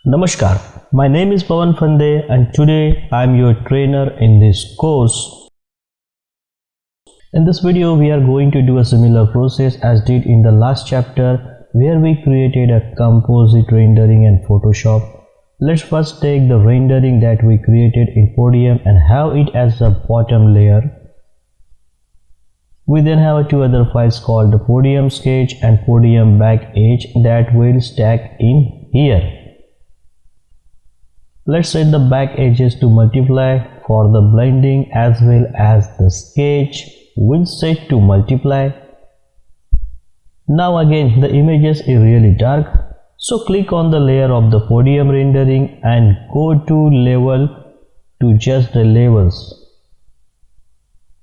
Namaskar, my name is Pawan Phande and today I am your trainer in this course. In this video we are going to do a similar process as did in the last chapter where we created a composite rendering in Photoshop. Let's first take the rendering that we created in Podium and have it as the bottom layer. We then have two other files called the Podium Sketch and Podium Back Edge that will stack in here. Let's set the back edges to multiply for the blending as well as the sketch will set to multiply. Now again the images is really dark, so click on the layer of the Podium rendering and go to level to just the levels.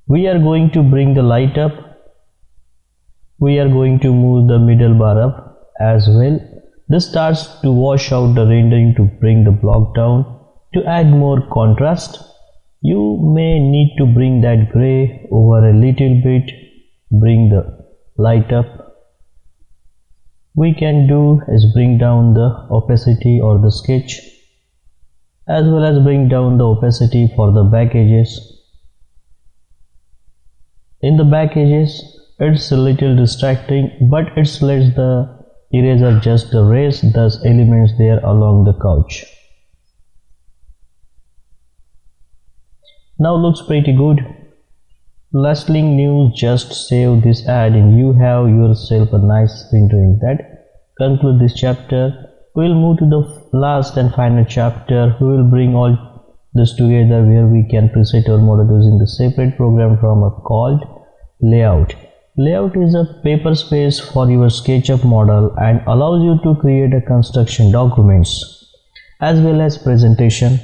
We are going to bring the light up. We are going to move the middle bar up as well. This starts to wash out the rendering to bring the block down. To add more contrast, you may need to bring that gray over a little bit, bring the light up. We can do is bring down the opacity or the sketch as well as bring down the opacity for the back edges. In the back edges, it's a little distracting, but it lets the eraser just erase those elements there along the couch. Now looks pretty good. Lastly, news, just save this ad and you have yourself a nice rendering. That concludes this chapter. We will move to the last and final chapter. We will bring all this together where we can preset our model using the separate program from a called Layout. Layout is a paper space for your SketchUp model and allows you to create a construction documents as well as presentation.